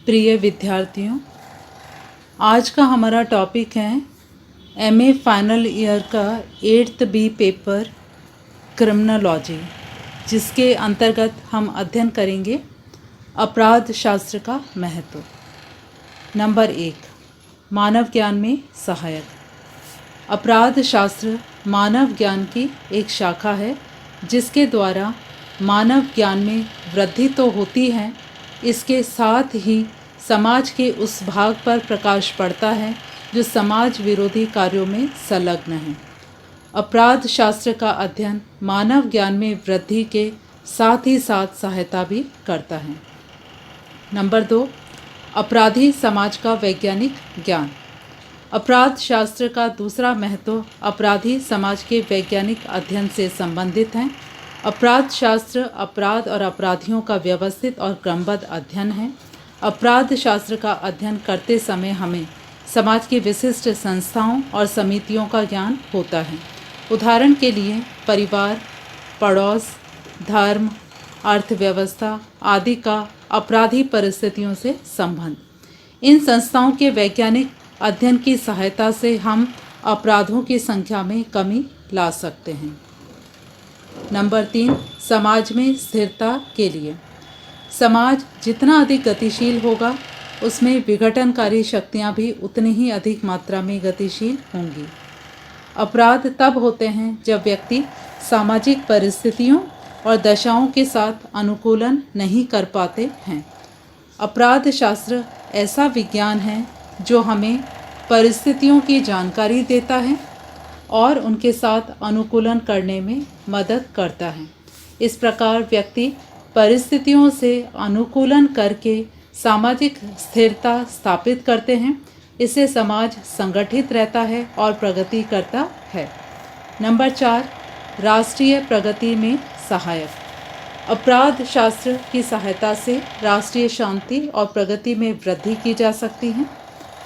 प्रिय विद्यार्थियों, आज का हमारा टॉपिक है एमए फाइनल ईयर का 8th बी पेपर क्रिमिनोलॉजी, जिसके अंतर्गत हम अध्ययन करेंगे अपराध शास्त्र का महत्व। नंबर 1, मानव ज्ञान में सहायक। अपराध शास्त्र मानव ज्ञान की एक शाखा है जिसके द्वारा मानव ज्ञान में वृद्धि तो होती है, इसके साथ ही समाज के उस भाग पर प्रकाश पड़ता है जो समाज विरोधी कार्यों में संलग्न है। अपराध शास्त्र का अध्ययन मानव ज्ञान में वृद्धि के साथ ही साथ सहायता भी करता है। नंबर 2, अपराधी समाज का वैज्ञानिक ज्ञान। अपराध शास्त्र का दूसरा महत्व अपराधी समाज के वैज्ञानिक अध्ययन से संबंधित है। अपराध शास्त्र अपराध और अपराधियों का व्यवस्थित और क्रमबद्ध अध्ययन है। अपराध शास्त्र का अध्ययन करते समय हमें समाज की विशिष्ट संस्थाओं और समितियों का ज्ञान होता है। उदाहरण के लिए परिवार, पड़ोस, धर्म, अर्थव्यवस्था आदि का अपराधी परिस्थितियों से संबंध। इन संस्थाओं के वैज्ञानिक अध्ययन की सहायता से हम अपराधों की संख्या में कमी ला सकते हैं। नंबर 3, समाज में स्थिरता के लिए। समाज जितना अधिक गतिशील होगा, उसमें विघटनकारी शक्तियां भी उतनी ही अधिक मात्रा में गतिशील होंगी। अपराध तब होते हैं जब व्यक्ति सामाजिक परिस्थितियों और दशाओं के साथ अनुकूलन नहीं कर पाते हैं। अपराध शास्त्र ऐसा विज्ञान है जो हमें परिस्थितियों की जानकारी देता है और उनके साथ अनुकूलन करने में मदद करता है। इस प्रकार व्यक्ति परिस्थितियों से अनुकूलन करके सामाजिक स्थिरता स्थापित करते हैं। इससे समाज संगठित रहता है और प्रगति करता है। नंबर 4, राष्ट्रीय प्रगति में सहायक। अपराध शास्त्र की सहायता से राष्ट्रीय शांति और प्रगति में वृद्धि की जा सकती है।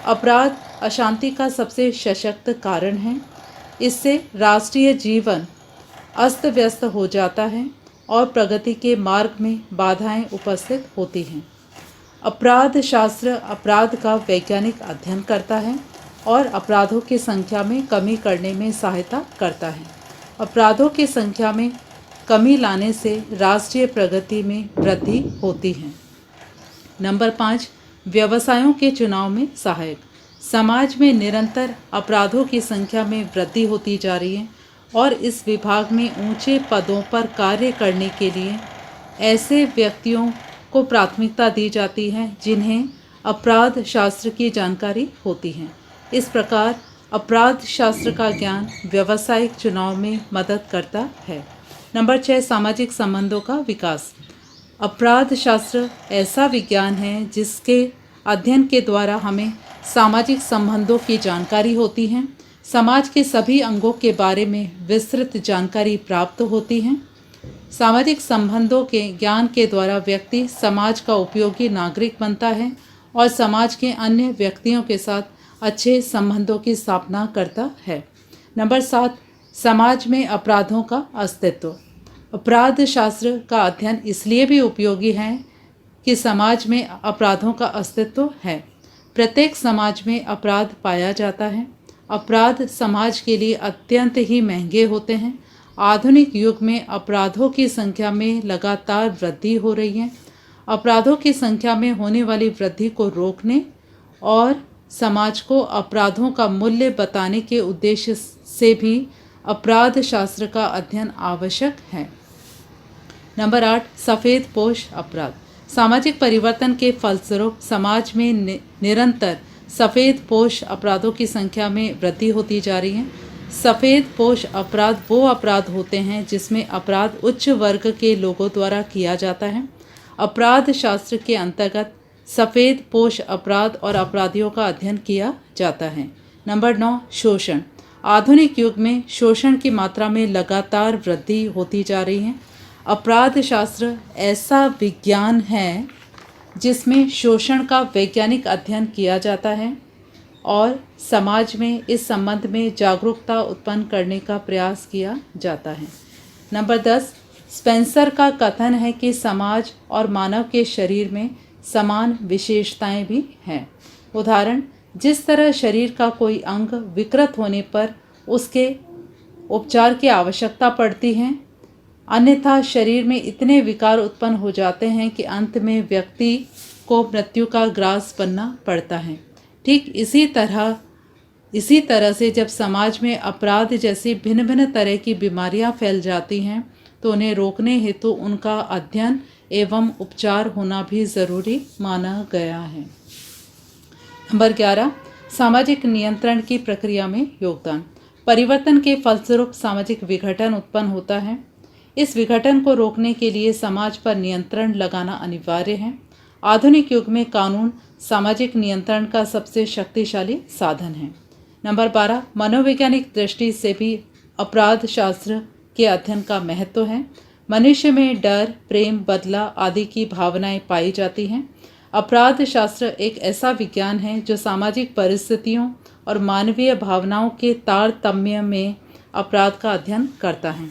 अपराध अशांति का सबसे सशक्त कारण है। इससे राष्ट्रीय जीवन अस्त व्यस्त हो जाता है और प्रगति के मार्ग में बाधाएं उपस्थित होती हैं। अपराध शास्त्र अपराध का वैज्ञानिक अध्ययन करता है और अपराधों की संख्या में कमी करने में सहायता करता है। अपराधों की संख्या में कमी लाने से राष्ट्रीय प्रगति में वृद्धि होती है। नंबर 5, व्यवसायों के चुनाव में सहायक। समाज में निरंतर अपराधों की संख्या में वृद्धि होती जा रही है और इस विभाग में ऊंचे पदों पर कार्य करने के लिए ऐसे व्यक्तियों को प्राथमिकता दी जाती है जिन्हें अपराध शास्त्र की जानकारी होती है। इस प्रकार अपराध शास्त्र का ज्ञान व्यावसायिक चुनाव में मदद करता है। नंबर 6, सामाजिक संबंधों का विकास। अपराध शास्त्र ऐसा विज्ञान है जिसके अध्ययन के द्वारा हमें सामाजिक संबंधों की जानकारी होती है। समाज के सभी अंगों के बारे में विस्तृत जानकारी प्राप्त होती है। सामाजिक संबंधों के ज्ञान के द्वारा व्यक्ति समाज का उपयोगी नागरिक बनता है और समाज के अन्य व्यक्तियों के साथ अच्छे संबंधों की स्थापना करता है। नंबर 7, समाज में अपराधों का अस्तित्व। अपराध शास्त्र का अध्ययन इसलिए भी उपयोगी है कि समाज में अपराधों का अस्तित्व है। प्रत्येक समाज में अपराध पाया जाता है। अपराध समाज के लिए अत्यंत ही महंगे होते हैं। आधुनिक युग में अपराधों की संख्या में लगातार वृद्धि हो रही है। अपराधों की संख्या में होने वाली वृद्धि को रोकने और समाज को अपराधों का मूल्य बताने के उद्देश्य से भी अपराध शास्त्र का अध्ययन आवश्यक है। नंबर 8, सफ़ेद पोश अपराध। सामाजिक परिवर्तन के फलस्वरूप समाज में निरंतर सफ़ेद पोश अपराधों की संख्या में वृद्धि होती जा रही है। सफ़ेद पोश अपराध वो अपराध होते हैं जिसमें अपराध उच्च वर्ग के लोगों द्वारा किया जाता है। अपराध शास्त्र के अंतर्गत सफ़ेद पोश अपराध और अपराधियों का अध्ययन किया जाता है। नंबर 9, शोषण। आधुनिक युग में शोषण की मात्रा में लगातार वृद्धि होती जा रही है। अपराध शास्त्र ऐसा विज्ञान है जिसमें शोषण का वैज्ञानिक अध्ययन किया जाता है और समाज में इस संबंध में जागरूकता उत्पन्न करने का प्रयास किया जाता है। नंबर 10, स्पेंसर का कथन है कि समाज और मानव के शरीर में समान विशेषताएं भी हैं। उदाहरण, जिस तरह शरीर का कोई अंग विकृत होने पर उसके उपचार की आवश्यकता पड़ती है, अन्यथा शरीर में इतने विकार उत्पन्न हो जाते हैं कि अंत में व्यक्ति को मृत्यु का ग्रास बनना पड़ता है। ठीक इसी तरह से जब समाज में अपराध जैसी भिन्न भिन्न तरह की बीमारियां फैल जाती हैं तो उन्हें रोकने हेतु उनका अध्ययन एवं उपचार होना भी ज़रूरी माना गया है। नंबर 11, सामाजिक नियंत्रण की प्रक्रिया में योगदान। परिवर्तन के फलस्वरूप सामाजिक विघटन उत्पन्न होता है। इस विघटन को रोकने के लिए समाज पर नियंत्रण लगाना अनिवार्य है। आधुनिक युग में कानून सामाजिक नियंत्रण का सबसे शक्तिशाली साधन है। नंबर 12, मनोवैज्ञानिक दृष्टि से भी अपराध शास्त्र के अध्ययन का महत्व है। मनुष्य में डर, प्रेम, बदला आदि की भावनाएं पाई जाती हैं। अपराध शास्त्र एक ऐसा विज्ञान है जो सामाजिक परिस्थितियों और मानवीय भावनाओं के तारतम्य में अपराध का अध्ययन करता है।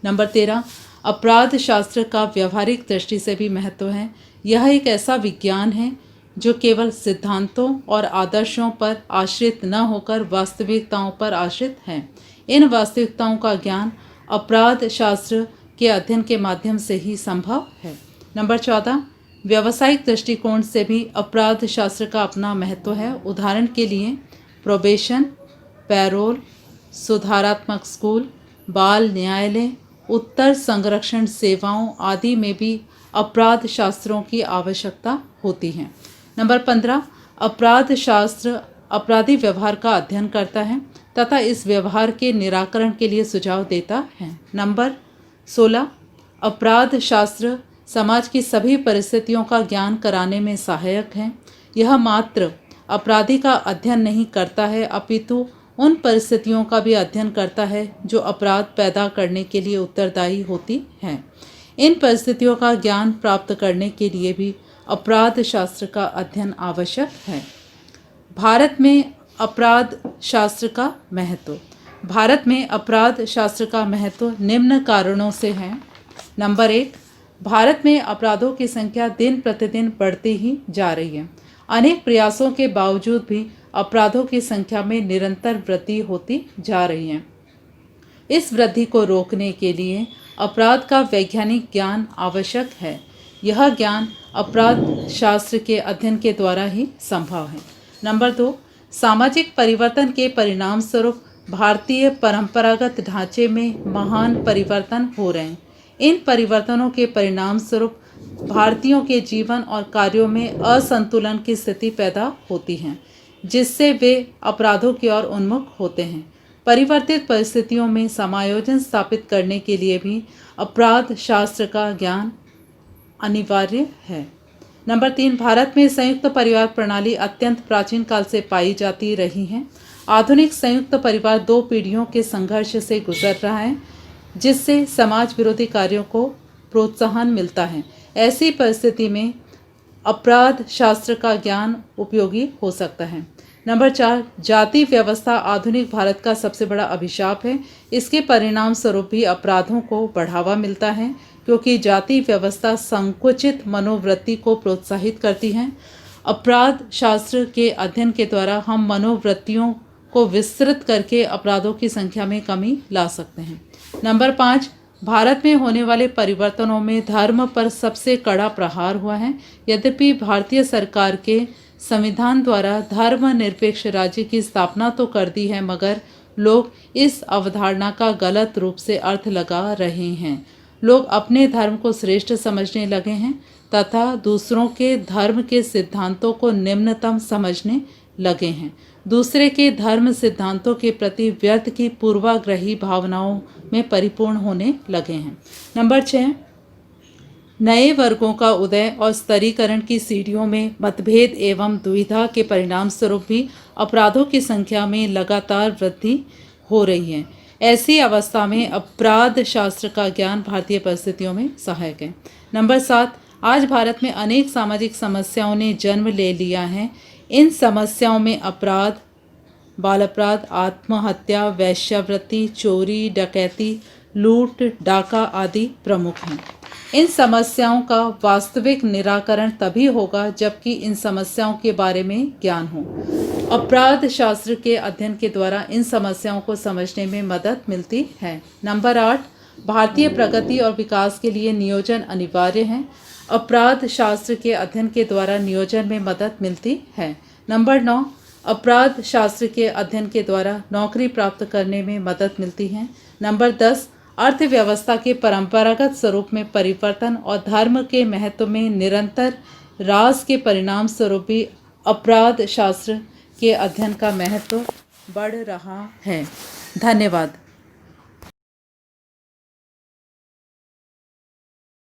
नंबर 13, अपराध शास्त्र का व्यवहारिक दृष्टि से भी महत्व है। यह एक ऐसा विज्ञान है जो केवल सिद्धांतों और आदर्शों पर आश्रित न होकर वास्तविकताओं पर आश्रित है। इन वास्तविकताओं का ज्ञान अपराध शास्त्र के अध्ययन के माध्यम से ही संभव है। नंबर 14, व्यावसायिक दृष्टिकोण से भी अपराध शास्त्र का अपना महत्व है। उदाहरण के लिए प्रोबेशन, पैरोल, सुधारात्मक स्कूल, बाल न्यायालय, उत्तर संरक्षण सेवाओं आदि में भी अपराध शास्त्रों की आवश्यकता होती है। नंबर 15, अपराध शास्त्र अपराधी व्यवहार का अध्ययन करता है तथा इस व्यवहार के निराकरण के लिए सुझाव देता है। नंबर 16, अपराध शास्त्र समाज की सभी परिस्थितियों का ज्ञान कराने में सहायक है। यह मात्र अपराधी का अध्ययन नहीं करता है अपितु उन परिस्थितियों का भी अध्ययन करता है जो अपराध पैदा करने के लिए उत्तरदायी होती हैं। इन परिस्थितियों का ज्ञान प्राप्त करने के लिए भी अपराध शास्त्र का अध्ययन आवश्यक है। भारत में अपराध शास्त्र का महत्व। भारत में अपराध शास्त्र का महत्व निम्न कारणों से है। नंबर 1, भारत में अपराधों की संख्या दिन प्रतिदिन बढ़ती ही जा रही है। अनेक प्रयासों के बावजूद भी अपराधों की संख्या में निरंतर वृद्धि होती जा रही है। इस वृद्धि को रोकने के लिए अपराध का वैज्ञानिक ज्ञान आवश्यक है। यह ज्ञान अपराध शास्त्र के अध्ययन के द्वारा ही संभव है। नंबर 2, सामाजिक परिवर्तन के परिणाम स्वरूप भारतीय परंपरागत ढांचे में महान परिवर्तन हो रहे हैं। इन परिवर्तनों के परिणाम स्वरूप भारतीयों के जीवन और कार्यों में असंतुलन की स्थिति पैदा होती है, जिससे वे अपराधों की ओर उन्मुख होते हैं। परिवर्तित परिस्थितियों में समायोजन स्थापित करने के लिए भी अपराध शास्त्र का ज्ञान अनिवार्य है। नंबर 3, भारत में संयुक्त परिवार प्रणाली अत्यंत प्राचीन काल से पाई जाती रही है। आधुनिक संयुक्त परिवार 2 पीढ़ियों के संघर्ष से गुजर रहा है, जिससे समाज विरोधी कार्यों को प्रोत्साहन मिलता है। ऐसी परिस्थिति में अपराध शास्त्र का ज्ञान उपयोगी हो सकता है। नंबर 4, जाति व्यवस्था आधुनिक भारत का सबसे बड़ा अभिशाप है। इसके परिणाम स्वरूप भी अपराधों को बढ़ावा मिलता है, क्योंकि जाति व्यवस्था संकुचित मनोवृत्ति को प्रोत्साहित करती है। अपराध शास्त्र के अध्ययन के द्वारा हम मनोवृत्तियों को विस्तृत करके अपराधों की संख्या में कमी ला सकते हैं। नंबर 5, भारत में होने वाले परिवर्तनों में धर्म पर सबसे कड़ा प्रहार हुआ है। यद्यपि भारतीय सरकार के संविधान द्वारा धर्मनिरपेक्ष राज्य की स्थापना तो कर दी है, मगर लोग इस अवधारणा का गलत रूप से अर्थ लगा रहे हैं। लोग अपने धर्म को श्रेष्ठ समझने लगे हैं तथा दूसरों के धर्म के सिद्धांतों को निम्नतम समझने लगे हैं। दूसरे के धर्म सिद्धांतों के प्रति व्यर्थ की पूर्वाग्रही भावनाओं में परिपूर्ण होने लगे हैं। नंबर 6, नए वर्गों का उदय और स्तरीकरण की सीढ़ियों में मतभेद एवं दुविधा के परिणाम स्वरूप भी अपराधों की संख्या में लगातार वृद्धि हो रही है। ऐसी अवस्था में अपराध शास्त्र का ज्ञान भारतीय परिस्थितियों में सहायक है। नंबर 7, आज भारत में अनेक सामाजिक समस्याओं ने जन्म ले लिया है। इन समस्याओं में अपराध, बाल अपराध, आत्महत्या, वेश्यावृत्ति, चोरी, डकैती, लूट, डाका आदि प्रमुख हैं। इन समस्याओं का वास्तविक निराकरण तभी होगा जबकि इन समस्याओं के बारे में ज्ञान हो। अपराध शास्त्र के अध्ययन के द्वारा इन समस्याओं को समझने में मदद मिलती है। नंबर 8, भारतीय प्रगति और विकास के लिए नियोजन अनिवार्य है। अपराध शास्त्र के अध्ययन के द्वारा नियोजन में मदद मिलती है। नंबर 9, अपराध शास्त्र के अध्ययन के द्वारा नौकरी प्राप्त करने में मदद मिलती है। नंबर 10, अर्थव्यवस्था के परंपरागत स्वरूप में परिवर्तन और धर्म के महत्व में निरंतर ह्रास के परिणाम स्वरूप भी अपराध शास्त्र के अध्ययन का महत्व बढ़ रहा है। धन्यवाद।